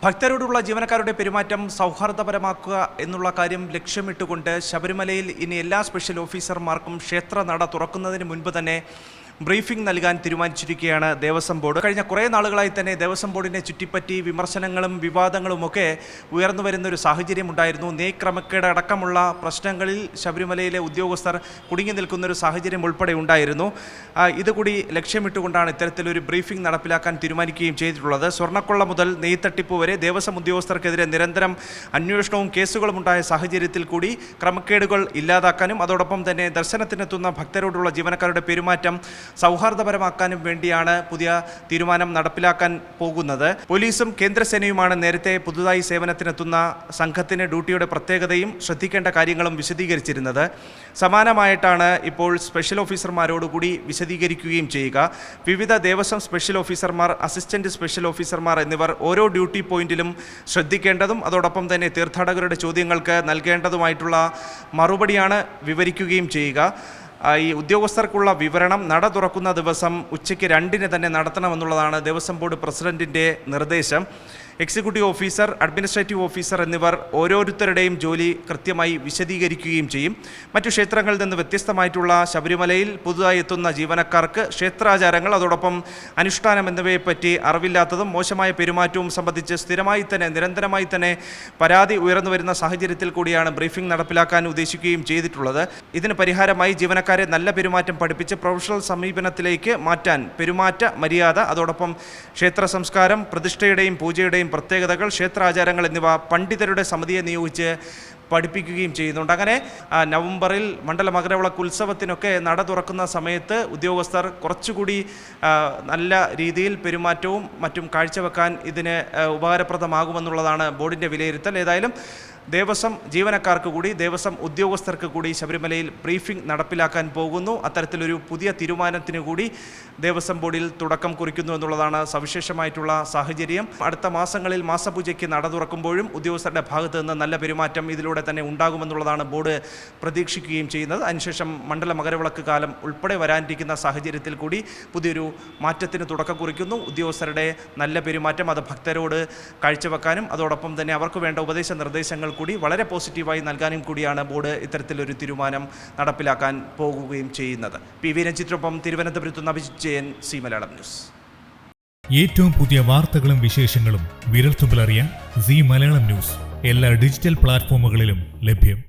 ഭക്തരോടുള്ള ജീവനക്കാരുടെ പെരുമാറ്റം സൗഹാർദ്ദപരമാക്കുക എന്നുള്ള കാര്യം ലക്ഷ്യമിട്ടുകൊണ്ട് ശബരിമലയിൽ ഇനി എല്ലാ സ്പെഷ്യൽ ഓഫീസർമാർക്കും ക്ഷേത്ര നട തുറക്കുന്നതിന് മുൻപ് തന്നെ ബ്രീഫിംഗ് നൽകാൻ തീരുമാനിച്ചിരിക്കുകയാണ് ദേവസ്വം ബോർഡ്. കഴിഞ്ഞ കുറേ നാളുകളായി തന്നെ ദേവസ്വം ബോർഡിനെ ചുറ്റിപ്പറ്റി വിമർശനങ്ങളും വിവാദങ്ങളുമൊക്കെ ഉയർന്നു വരുന്നൊരു സാഹചര്യമുണ്ടായിരുന്നു. ക്രമക്കേട് അടക്കമുള്ള പ്രശ്നങ്ങളിൽ ശബരിമലയിലെ ഉദ്യോഗസ്ഥർ കുടുങ്ങി നിൽക്കുന്നൊരു സാഹചര്യം ഉൾപ്പെടെ ഉണ്ടായിരുന്നു. ഇതുകൂടി ലക്ഷ്യമിട്ടുകൊണ്ടാണ് ഇത്തരത്തിലൊരു ബ്രീഫിംഗ് നടപ്പിലാക്കാൻ തീരുമാനിക്കുകയും ചെയ്തിട്ടുള്ളത്. സ്വർണ്ണക്കൊള്ള മുതൽ നെയ്ത്തട്ടിപ്പ് വരെ ദേവസ്വം ഉദ്യോഗസ്ഥർക്കെതിരെ നിരന്തരം അന്വേഷണവും കേസുകളും ഉണ്ടായ സാഹചര്യത്തിൽ കൂടി ക്രമക്കേടുകൾ ഇല്ലാതാക്കാനും അതോടൊപ്പം തന്നെ ദർശനത്തിനെത്തുന്ന ഭക്തരോടുള്ള ജീവനക്കാരുടെ പെരുമാറ്റം സൗഹാർദ്ദപരമാക്കാനും വേണ്ടിയാണ് പുതിയ തീരുമാനം നടപ്പിലാക്കാൻ പോകുന്നത്. പോലീസും കേന്ദ്രസേനയുമാണ് നേരത്തെ പുതുതായി സേവനത്തിനെത്തുന്ന സംഘത്തിന് ഡ്യൂട്ടിയുടെ പ്രത്യേകതയും ശ്രദ്ധിക്കേണ്ട കാര്യങ്ങളും വിശദീകരിച്ചിരുന്നത്. സമാനമായിട്ടാണ് ഇപ്പോൾ സ്പെഷ്യൽ ഓഫീസർമാരോടുകൂടി വിശദീകരിക്കുകയും ചെയ്യുക. വിവിധ ദേവസ്വം സ്പെഷ്യൽ ഓഫീസർമാർ, അസിസ്റ്റന്റ് സ്പെഷ്യൽ ഓഫീസർമാർ എന്നിവർ ഓരോ ഡ്യൂട്ടി പോയിന്റിലും ശ്രദ്ധിക്കേണ്ടതും അതോടൊപ്പം തന്നെ തീർത്ഥാടകരുടെ ചോദ്യങ്ങൾക്ക് നൽകേണ്ടതുമായിട്ടുള്ള മറുപടിയാണ് വിവരിക്കുകയും ചെയ്യുക. ഈ ഉദ്യോഗസ്ഥർക്കുള്ള വിവരണം നട തുറക്കുന്ന ദിവസം ഉച്ചയ്ക്ക് 2-ന് തന്നെ നടത്തണമെന്നുള്ളതാണ് ദേവസ്വം ബോർഡ് പ്രസിഡന്റിൻ്റെ നിർദ്ദേശം. എക്സിക്യൂട്ടീവ് ഓഫീസർ, അഡ്മിനിസ്ട്രേറ്റീവ് ഓഫീസർ എന്നിവർ ഓരോരുത്തരുടെയും ജോലി കൃത്യമായി വിശദീകരിക്കുകയും ചെയ്യും. മറ്റു ക്ഷേത്രങ്ങളിൽ നിന്ന് വ്യത്യസ്തമായിട്ടുള്ള ശബരിമലയിൽ പുതുതായി എത്തുന്ന ജീവനക്കാർക്ക് ക്ഷേത്രാചാരങ്ങൾ അതോടൊപ്പം അനുഷ്ഠാനം എന്നിവയെപ്പറ്റി അറിവില്ലാത്തതും മോശമായ പെരുമാറ്റവും സംബന്ധിച്ച് സ്ഥിരമായി തന്നെ നിരന്തരമായി തന്നെ പരാതി ഉയർന്നു വരുന്ന സാഹചര്യത്തിൽ കൂടിയാണ് ബ്രീഫിംഗ് നടപ്പിലാക്കാൻ ഉദ്ദേശിക്കുകയും ചെയ്തിട്ടുള്ളത്. ഇതിന് പരിഹാരമായി ജീവനക്കാരെ നല്ല പെരുമാറ്റം പഠിപ്പിച്ച് പ്രൊഫഷണൽ സമീപനത്തിലേക്ക് മാറ്റാൻ പെരുമാറ്റ മര്യാദ അതോടൊപ്പം ക്ഷേത്ര സംസ്കാരം, പ്രതിഷ്ഠയുടെയും പൂജയുടെയും പ്രത്യേകതകൾ, ക്ഷേത്രാചാരങ്ങൾ എന്നിവ പണ്ഡിതരുടെ സമിതിയെ നിയോഗിച്ച് പഠിപ്പിക്കുകയും ചെയ്യുന്നുണ്ട്. അങ്ങനെ നവംബറിൽ മണ്ഡല മകരവിളക്ക് ഉത്സവത്തിനൊക്കെ നട തുറക്കുന്ന സമയത്ത് ഉദ്യോഗസ്ഥർ കുറച്ചുകൂടി നല്ല രീതിയിൽ പെരുമാറ്റവും മറ്റും കാഴ്ചവെക്കാൻ ഇതിന് ഉപകാരപ്രദമാകുമെന്നുള്ളതാണ് ബോർഡിൻ്റെ വിലയിരുത്തൽ. ഏതായാലും ദേവസ്വം ജീവനക്കാർക്ക് കൂടി ദേവസ്വം ഉദ്യോഗസ്ഥർക്ക് കൂടി ശബരിമലയിൽ ബ്രീഫിംഗ് നടപ്പിലാക്കാൻ പോകുന്നു. അത്തരത്തിലൊരു പുതിയ തീരുമാനത്തിന് കൂടി ദേവസ്വം ബോർഡിൽ തുടക്കം കുറിക്കുന്നു എന്നുള്ളതാണ് സവിശേഷമായിട്ടുള്ള സാഹചര്യം. അടുത്ത മാസങ്ങളിൽ മാസപൂജയ്ക്ക് നട തുറക്കുമ്പോഴും ഉദ്യോഗസ്ഥരുടെ ഭാഗത്ത് നിന്ന് നല്ല പെരുമാറ്റം ഇതിലൂടെ തന്നെ ഉണ്ടാകുമെന്നുള്ളതാണ് ബോർഡ് പ്രതീക്ഷിക്കുകയും ചെയ്യുന്നത്. അതിനുശേഷം മണ്ഡല മകരവിളക്ക് കാലം ഉൾപ്പെടെ വരാനിരിക്കുന്ന സാഹചര്യത്തിൽ കൂടി പുതിയൊരു മാറ്റത്തിന് തുടക്കം കുറിക്കുന്നു. ഉദ്യോഗസ്ഥരുടെ നല്ല പെരുമാറ്റം അത് ഭക്തരോട് കാഴ്ചവെക്കാനും അതോടൊപ്പം തന്നെ അവർക്ക് വേണ്ട ഉപദേശ നിർദ്ദേശങ്ങൾ കൂടി വളരെ പോസിറ്റീവായി നൽകാനും കൂടിയാണ് ബോർഡ് ഇത്തരത്തിലൊരു തീരുമാനം നടപ്പിലാക്കാൻ പോകുകയും ചെയ്യുന്നത്. പി വി രഞ്ജിത്തിനൊപ്പം തിരുവനന്തപുരത്ത് നിന്ന് അഭിജിത്ത് ജയൻ, സി മലയാളം ന്യൂസ്. ഏറ്റവും പുതിയ വാർത്തകളും വിശേഷങ്ങളും വിരൽത്തുമ്പിലറിയാൻ സി മലയാളം ന്യൂസ് എല്ലാ ഡിജിറ്റൽ പ്ലാറ്റ്ഫോമുകളിലും ലഭ്യം.